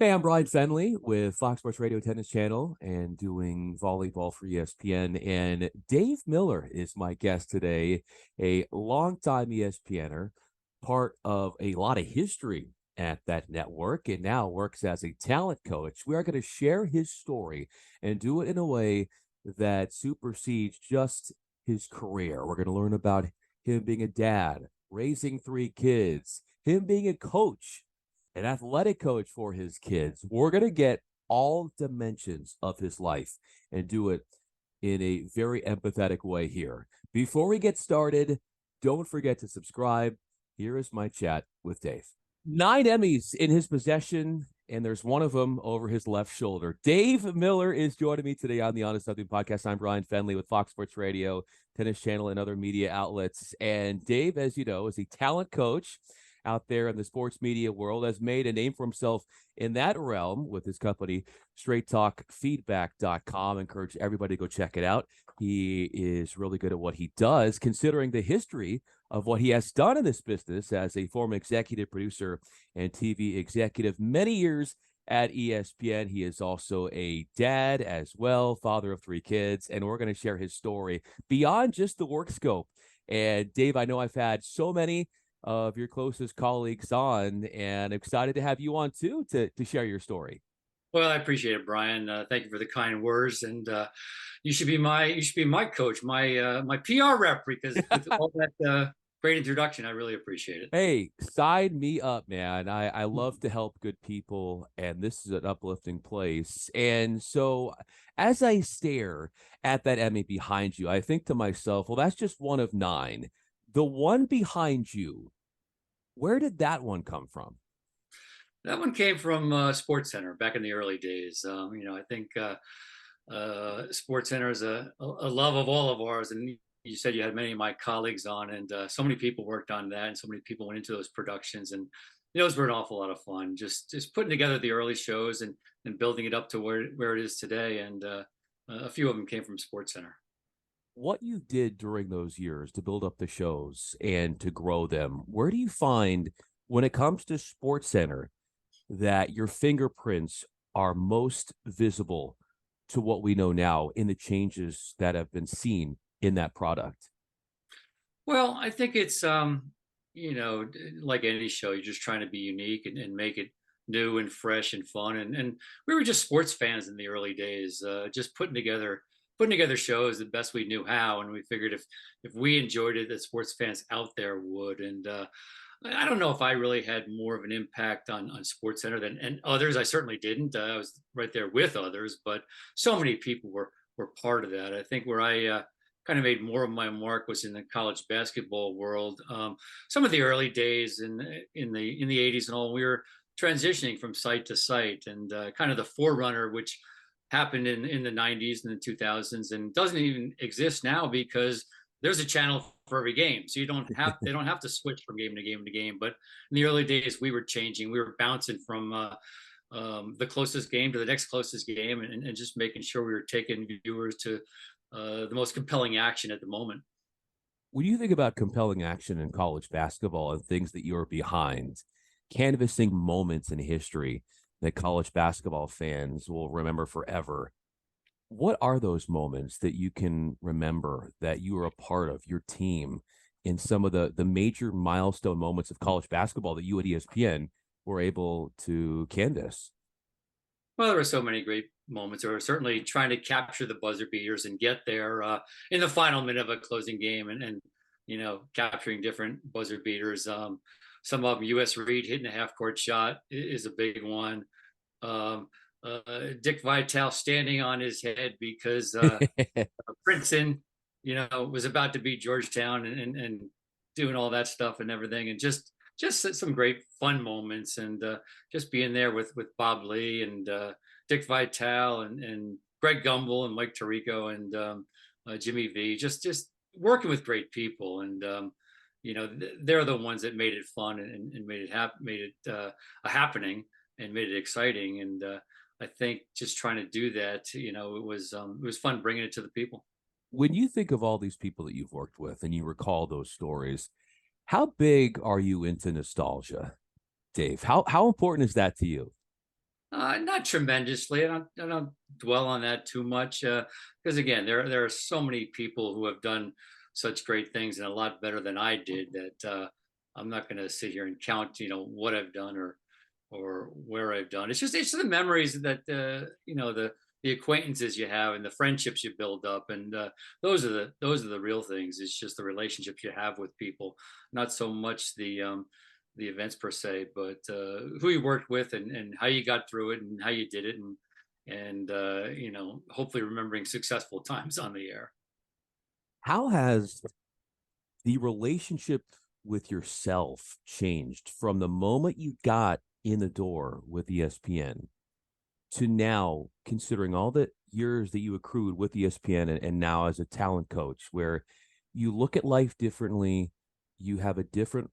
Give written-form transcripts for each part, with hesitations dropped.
Hey, I'm Bryan Fenley with Fox Sports Radio Tennis Channel and doing volleyball for ESPN. And Dave Miller is my guest today, a longtime ESPNer, part of a lot of history at that network, and now works as a talent coach. We are going to share his story and do it in a way that supersedes just his career. We're going to learn about him being a dad, raising three kids, him being a coach, an athletic coach for his kids. We're going to get all dimensions of his life and do it in a very empathetic way here. Before we get started, don't forget to subscribe. Here is my chat with Dave. 9 Emmys in his possession, and there's one of them over his left shoulder. Dave Miller is joining me today on the Honest Nothing podcast. I'm Bryan Fenley with Fox Sports Radio, Tennis Channel, and other media outlets. And Dave, as you know, is a talent coach out there in the sports media world, has made a name for himself in that realm with his company, straighttalkfeedback.com. Encourage everybody to go check it out. He is really good at what he does, considering the history of what he has done in this business as a former executive producer and TV executive, many years at ESPN. He is also a dad as well, father of 3 kids, and we're going to share his story beyond just the work scope. And Dave, I know I've had so many of your closest colleagues on, and excited to have you on too to share your story. Well, I appreciate it, Bryan. Thank you for the kind words, and you should be my coach, my PR rep, because with all that great introduction, I really appreciate it. Hey, sign me up, man. I love to help good people, and this is an uplifting place. And so as I stare at that Emmy behind you, I think to myself, well, that's just one of 9. The one behind you, where did that one come from? That one came from Sports Center back in the early days. I think Sports Center is a love of all of ours, and you said you had many of my colleagues on, and so many people worked on that, and so many people went into those productions, and those were an awful lot of fun. Just putting together the early shows and building it up to where it is today, and a few of them came from Sports Center. What you did during those years to build up the shows and to grow them, where do you find when it comes to Sports Center that your fingerprints are most visible to what we know now in the changes that have been seen in that product? Well, I think it's like any show, you're just trying to be unique and make it new and fresh and fun. And we were just sports fans in the early days, just putting together shows the best we knew how. And we figured if we enjoyed it, that sports fans out there would. And I don't know if I really had more of an impact on Sports Center than and others. I certainly didn't. I was right there with others, but so many people were part of that. I think where I kind of made more of my mark was in the college basketball world. Some of the early days in the 80s and all, we were transitioning from site to site, and kind of the forerunner, which happened in the 90s and the 2000s, and doesn't even exist now because there's a channel for every game, so they don't have to switch from game to game to game. But in the early days, we were changing, we were bouncing from the closest game to the next closest game, and just making sure we were taking viewers to the most compelling action at the moment. When you think about compelling action in college basketball and things that you're behind, canvassing moments in history that college basketball fans will remember forever, what are those moments that you can remember that you were a part of, your team, in some of the major milestone moments of college basketball that you at ESPN were able to canvas? Well, there were so many great moments. There were certainly trying to capture the buzzer beaters and get there in the final minute of a closing game, and capturing different buzzer beaters. Some of them, U.S. Reed hitting a half court shot is a big one. Um, Dick Vitale standing on his head because Princeton, was about to beat Georgetown, and doing all that stuff and everything, and just some great fun moments, and just being there with Bob Lee and Dick Vitale and Greg Gumbel and Mike Tirico and Jimmy V, just working with great people, and they're the ones that made it fun and made it a happening and made it exciting. And I think just trying to do that, it was fun bringing it to the people. When you think of all these people that you've worked with and you recall those stories, how big are you into nostalgia, Dave? How important is that to you? Not tremendously. I don't dwell on that too much because again, there are so many people who have done such great things and a lot better than I did that I'm not going to sit here and count, what I've done or where I've done. It's just the memories that the acquaintances you have and the friendships you build up, and those are the real things. It's just the relationships you have with people, not so much the events per se, but who you worked with and how you got through it and how you did it, and hopefully remembering successful times on the air. How has the relationship with yourself changed from the moment you got in the door with ESPN to now, considering all the years that you accrued with ESPN and now as a talent coach, where you look at life differently, you have a different,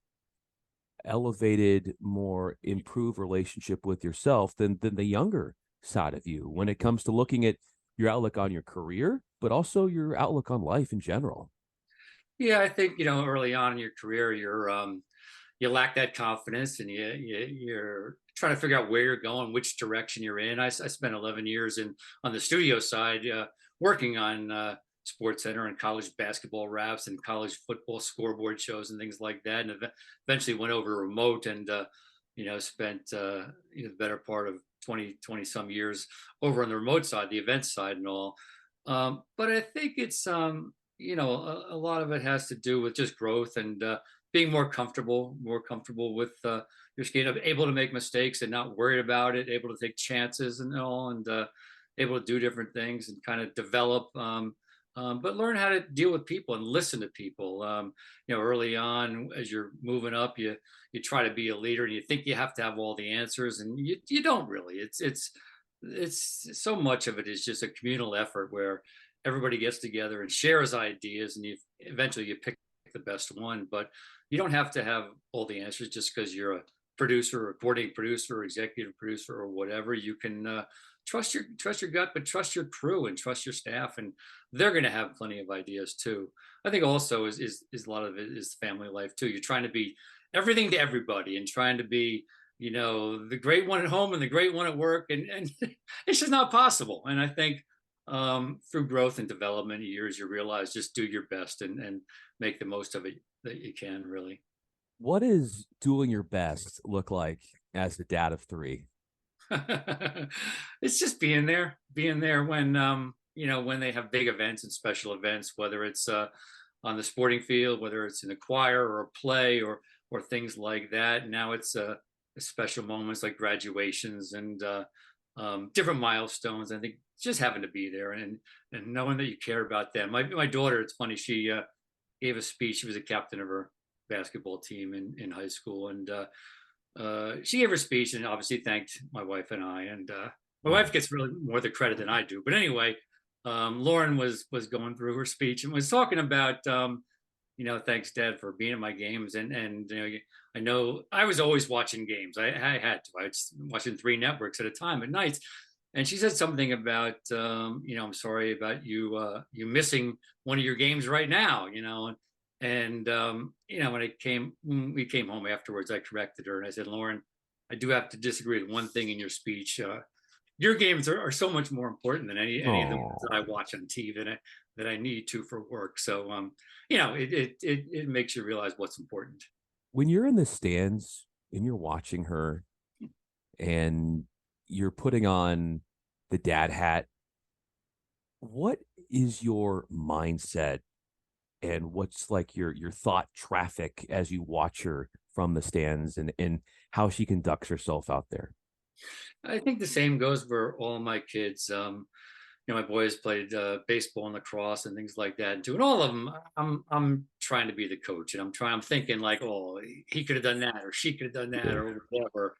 elevated, more improved relationship with yourself than the younger side of you when it comes to looking at your outlook on your career, but also your outlook on life in general? Yeah, I think early on in your career, you lack that confidence, and you're trying to figure out where you're going, which direction you're in. I spent 11 years on the studio side, working on Sports Center and college basketball wraps and college football scoreboard shows and things like that, and eventually went over remote and spent the better part of 20 some years over on the remote side, the event side, and all. But I think it's a lot of it has to do with just growth and being more comfortable with your skin, able to make mistakes and not worried about it, able to take chances and all, and able to do different things and kind of develop. But learn how to deal with people and listen to people. Early on, as you're moving up, you try to be a leader and you think you have to have all the answers, and you don't really. It's so much of it is just a communal effort where everybody gets together and shares ideas, and eventually you pick the best one. But you don't have to have all the answers just because you're a producer, recording producer, or executive producer, or whatever. You can trust your gut, but trust your crew and trust your staff, and they're going to have plenty of ideas too. I think also is a lot of it is family life too. You're trying to be everything to everybody and trying to be the great one at home and the great one at work, and it's just not possible. And I think through growth and development years, you realize just do your best and make the most of it that you can, really. What does doing your best look like as the dad of three? It's just being there when they have big events and special events, whether it's on the sporting field, whether it's in a choir or a play or things like that. Now it's special moments like graduations and different milestones. I think just having to be there and knowing that you care about them. My daughter, it's funny, she gave a speech. She was a captain of her basketball team in high school, and she gave her speech and obviously thanked my wife and I. And my wife Wow. gets really more the credit than I do. But anyway, Lauren was going through her speech and was talking about thanks Dad for being at my games, and I know I was always watching games. I had to. I was watching three networks at a time at nights. And she said something about, I'm sorry about you missing one of your games right now, and when we came home afterwards, I corrected her and I said, Lauren, I do have to disagree with one thing in your speech. Your games are so much more important than any of the ones that I Oh, watch on TV that I need to for work. So, it makes you realize what's important. when you're in the stands and you're watching her and you're putting on the dad hat, what is your mindset and what's like your thought traffic as you watch her from the stands and how she conducts herself out there? I think the same goes for all my kids. My boys played baseball and lacrosse and things like that too. And all of them, I'm trying to be the coach, and I'm thinking like, oh, he could have done that, or she could have done that, or whatever.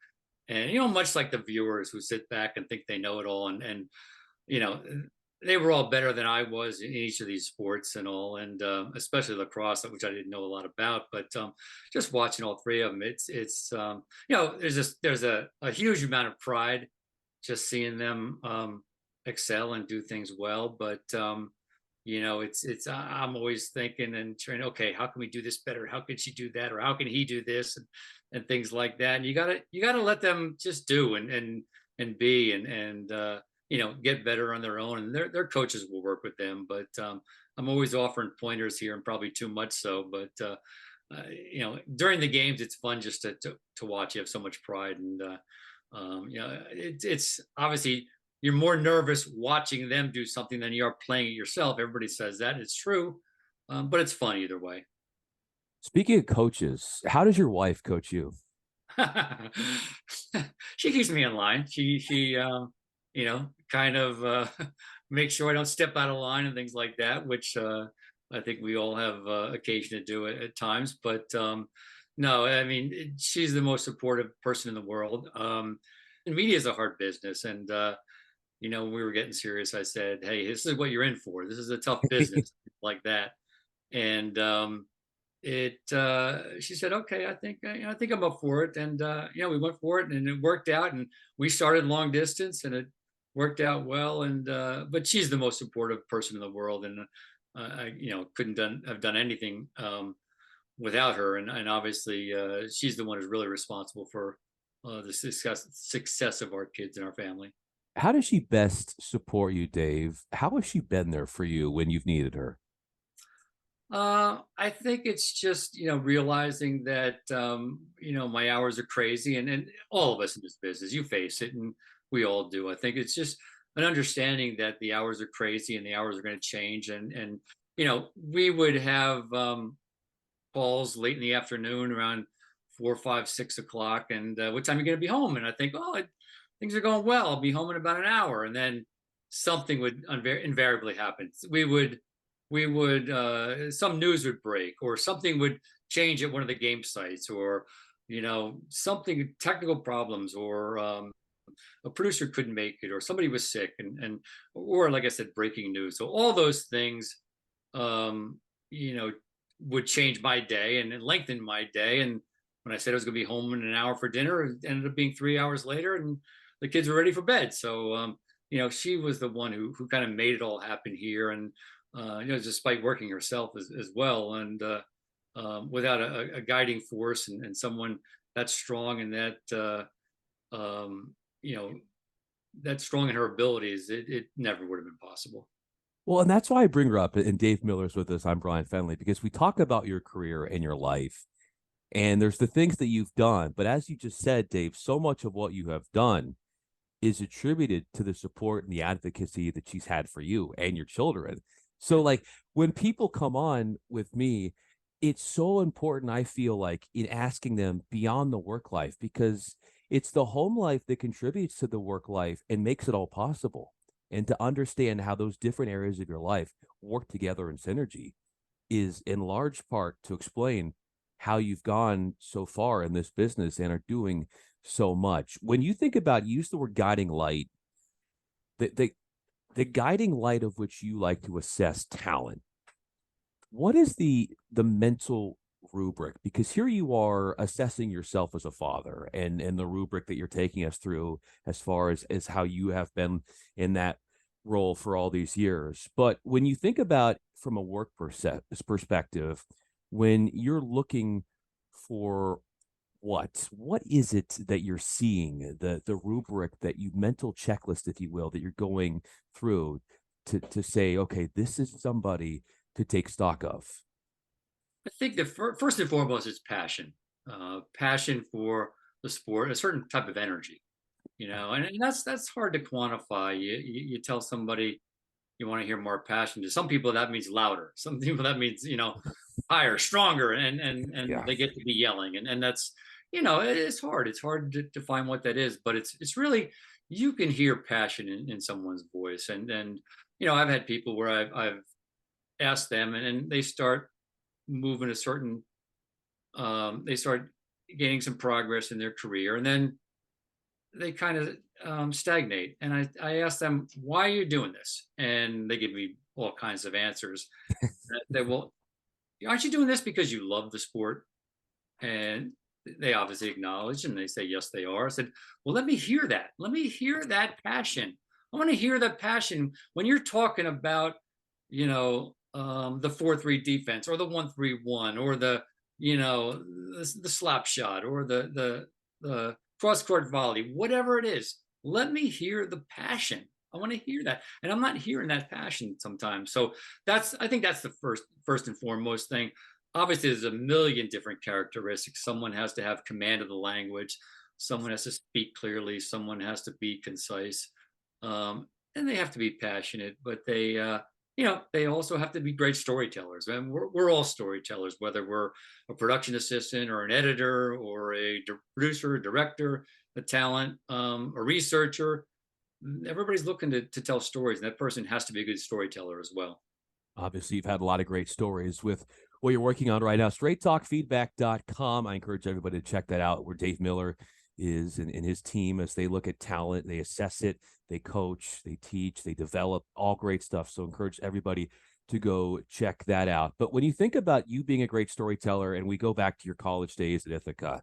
And much like the viewers who sit back and think they know it all, and you know, they were all better than I was in each of these sports and all, and especially lacrosse, which I didn't know a lot about. But just watching all three of them, it's there's a huge amount of pride just seeing them excel and do things well. But I'm always thinking and trying, okay, how can we do this better? How can she do that? Or how can he do this? And things like that. And you gotta let them just do and and be, and get better on their own. And their coaches will work with them, but I'm always offering pointers here, and probably too much so. But during the games, it's fun just to watch. You have so much pride, and it's obviously you're more nervous watching them do something than you are playing it yourself. Everybody says that, it's true, but it's fun either way. Speaking of coaches, how does your wife coach you? She keeps me in line. Kind of makes sure I don't step out of line and things like that, which I think we all have occasion to do it at times. But no, I mean, she's the most supportive person in the world. And media is a hard business, and when we were getting serious, I said, "Hey, this is what you're in for. This is a tough business," like that. And it she said, okay, I think I'm up for it. And we went for it, and it worked out, and we started long distance, and it worked out well. And but she's the most supportive person in the world, and I couldn't have done anything without her. And obviously she's the one who's really responsible for the success of our kids and our family. How does she best support you, Dave? How has she been there for you when you've needed her? I think it's just, realizing that, my hours are crazy, and all of us in this business, you face it, and we all do. I think it's just an understanding that the hours are crazy and the hours are going to change. And, we would have, calls late in the afternoon around 4, 5, 6 o'clock. And what time are you going to be home? And I think, oh, things are going well. I'll be home in about an hour. And then something would invariably happen. We would some news would break, or something would change at one of the game sites, or something, technical problems, or a producer couldn't make it, or somebody was sick, or like I said, breaking news. So all those things um you know would change my day, and lengthen my day. And when I said I was going to be home in an hour for dinner, it ended up being 3 hours later, and the kids were ready for bed. So she was the one who kind of made it all happen here. And despite working herself as well. And without a guiding force, and someone that's strong, and you know, that strong in her abilities, it never would have been possible. Well, and that's why I bring her up. And Dave Miller's with us. I'm Bryan Fenley, because we talk about your career and your life. And there's the things that you've done. But as you just said, Dave, so much of what you have done is attributed to the support and the advocacy that she's had for you and your children. So, like, when people come on with me, it's so important, I feel like, in asking them beyond the work life, because it's the home life that contributes to the work life and makes it all possible. And to understand how those different areas of your life work together in synergy is in large part to explain how you've gone so far in this business and are doing so much. When you think about, use the word guiding light, the guiding light of which you like to assess talent, what is the mental rubric? Because here you are assessing yourself as a father, and the rubric that you're taking us through as far as how you have been in that role for all these years. But when you think about from a work perspective, when you're looking for what is it that you're seeing, the rubric, that you mental checklist, if you will, that you're going through to say, okay, this is somebody to take stock of? I think the first and foremost is passion, passion for the sport, a certain type of energy, and that's hard to quantify. You tell somebody you want to hear more passion. To some people, that means louder. Some people, that means higher, stronger, and Yeah. they get to be yelling. And that's it's hard. It's hard to find what that is, but it's really, you can hear passion in someone's voice. And I've had people where I've asked them, and they start moving a certain, they start gaining some progress in their career, and then they kind of stagnate. And I ask them, why are you doing this? And they give me all kinds of answers. They will, aren't you doing this because you love the sport? And they obviously acknowledge, and they say, yes, they are. I said, well, let me hear that. Let me hear that passion. I want to hear that passion when you're talking about, the 4-3 defense, or the 1-3-1, or the slap shot, or the cross court volley, whatever it is. let me hear the passion. I want to hear that. And I'm not hearing that passion sometimes. So I think that's the first and foremost thing. Obviously, there's a million different characteristics. Someone has to have command of the language, someone has to speak clearly, someone has to be concise. And they have to be passionate, but they also have to be great storytellers. And we're all storytellers, whether we're a production assistant or an editor or a producer, director, a talent, a researcher. Everybody's looking to tell stories, and that person has to be a good storyteller as well. Obviously, you've had a lot of great stories with what you're working on right now. StraightTalkFeedback.com. I encourage everybody to check that out, where Dave Miller is and his team as they look at talent, they assess it, they coach, they teach, they develop, all great stuff. So encourage everybody to go check that out. But when you think about you being a great storyteller, and we go back to your college days at Ithaca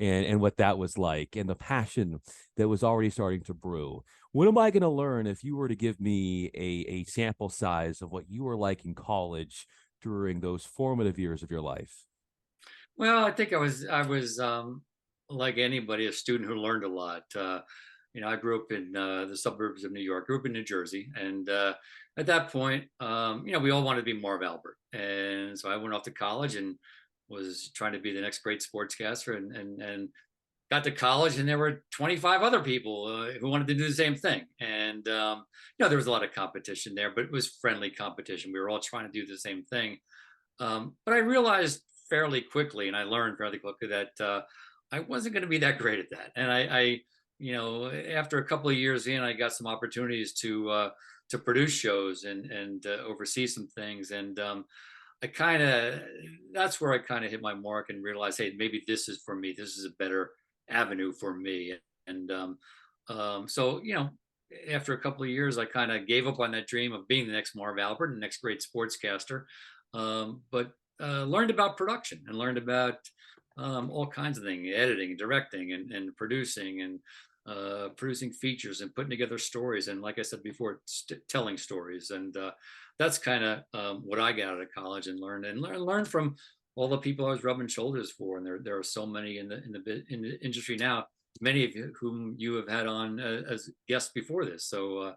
and what that was like and the passion that was already starting to brew, what am I going to learn if you were to give me a sample size of what you were like in college during those formative years of your life? Well, I think I was like anybody, a student who learned a lot. I grew up in the suburbs of New York, grew up in New Jersey, and at that point, we all wanted to be Marv Albert, and so I went off to college and was trying to be the next great sportscaster, and got to college, and there were 25 other people who wanted to do the same thing, and there was a lot of competition there, but it was friendly competition. We were all trying to do the same thing. But I realized fairly quickly, and I learned fairly quickly that I wasn't going to be that great at that. And after a couple of years in, I got some opportunities to produce shows and oversee some things. And I kind of that's where I kind of hit my mark and realized, hey, maybe this is for me. This is a better avenue for me. And so after a couple of years, I kind of gave up on that dream of being the next Marv Albert and the next great sportscaster, but learned about production and learned about all kinds of things, editing, directing, and producing, and producing features and putting together stories. And like I said before, telling stories. And that's kind of what I got out of college and learned from all the people I was rubbing shoulders for. And there are so many in the industry now, many of you whom you have had on as guests before this. So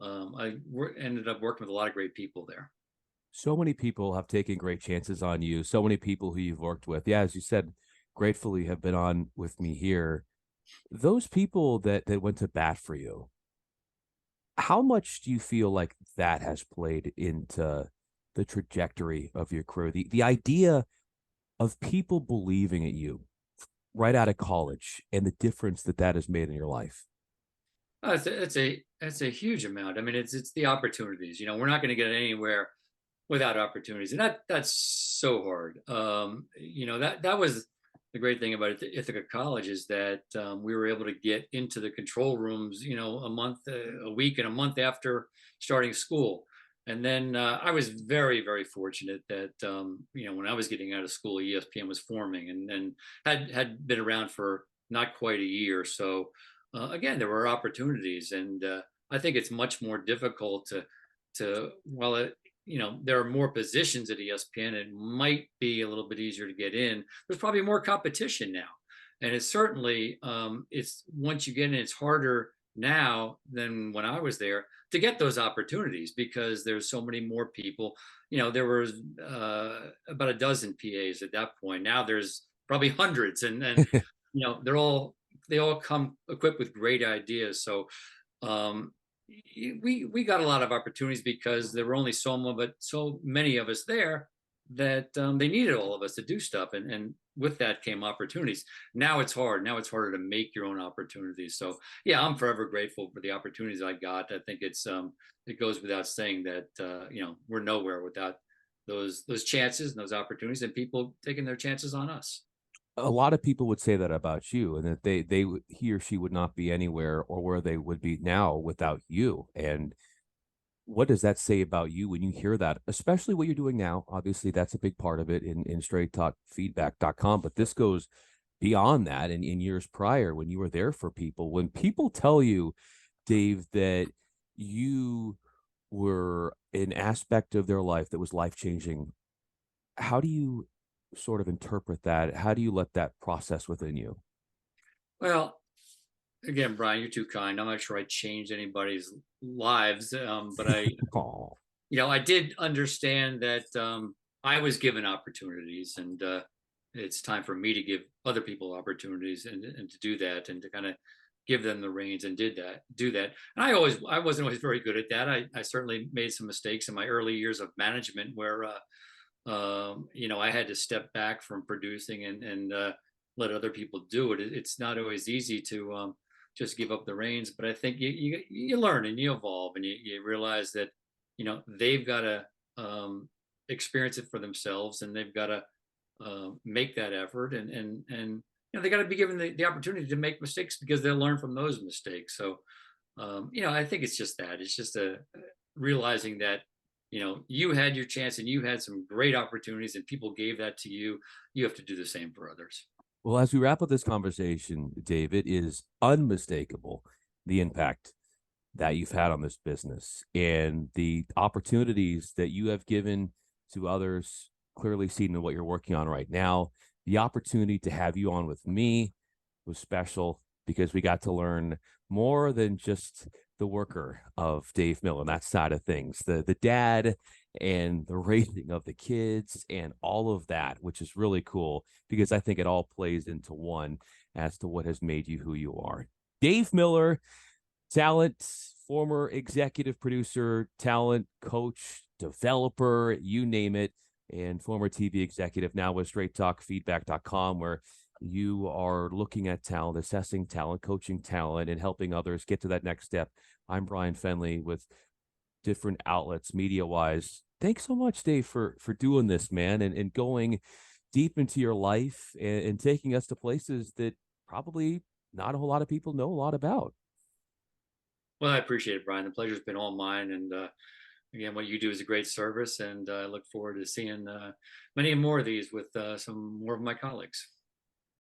ended up working with a lot of great people there. So many people have taken great chances on you. So many people who you've worked with. Yeah, as you said, gratefully have been on with me here. Those people that went to bat for you, how much do you feel like that has played into the trajectory of your career? The idea of people believing in you right out of college and the difference that that has made in your life. It's a huge amount. I mean, it's the opportunities. We're not going to get anywhere without opportunities, and that's so hard. That was the great thing about Ithaca College, is that we were able to get into the control rooms, a week and a month after starting school. And then I was very, very fortunate that when I was getting out of school, ESPN was forming and had been around for not quite a year. So again, there were opportunities, and I think it's much more difficult to well, there are more positions at ESPN. It might be a little bit easier to get in. There's probably more competition now, and it's certainly it's once you get in, it's harder now than when I was there to get those opportunities, because there's so many more people. There was about a dozen PAs at that point. Now there's probably hundreds, and they all come equipped with great ideas. So um, we got a lot of opportunities because there were only so many of us there that they needed all of us to do stuff, and with that came opportunities. Now it's hard. Now it's harder to make your own opportunities. So yeah, I'm forever grateful for the opportunities I got. I think it goes without saying that we're nowhere without those chances and those opportunities and people taking their chances on us. A lot of people would say that about you, and that he or she would not be anywhere or where they would be now without you. And what does that say about you when you hear that, especially what you're doing now? Obviously, that's a big part of it in straighttalkfeedback.com, but this goes beyond that. And in years prior, when you were there for people, when people tell you, Dave, that you were an aspect of their life that was life changing, how do you sort of interpret that? How do you let that process within you? Well, Again, Brian, you're too kind. I'm not sure I changed anybody's lives, but I did understand that I was given opportunities, and it's time for me to give other people opportunities, and to do that, and to kind of give them the reins, and do that. And I wasn't always very good at that. I certainly made some mistakes in my early years of management, where I had to step back from producing, and let other people do it. It's not always easy to just give up the reins, but I think you learn and you evolve, and you realize that they've got to experience it for themselves, and they've got to make that effort, and they got to be given the opportunity to make mistakes, because they'll learn from those mistakes. So I think it's just that. It's just a realizing that you had your chance, and you had some great opportunities, and people gave that to you. You have to do the same for others. Well, as we wrap up this conversation, Dave, it is unmistakable the impact that you've had on this business and the opportunities that you have given to others, clearly seen in what you're working on right now. The opportunity to have you on with me was special because we got to learn more than just the worker of Dave Miller and that side of things, the dad and the raising of the kids and all of that, which is really cool because I think it all plays into one as to what has made you who you are. Dave Miller, talent, former executive producer, talent coach, developer, you name it, and former TV executive, now with straighttalkfeedback.com, where you are looking at talent, assessing talent, coaching talent, and helping others get to that next step. I'm Bryan Fenley with different outlets, media wise. Thanks so much, Dave, for doing this, man, and going deep into your life and taking us to places that probably not a whole lot of people know a lot about. Well, I appreciate it, Brian. The pleasure's been all mine. And again, what you do is a great service, and I look forward to seeing many more of these with some more of my colleagues.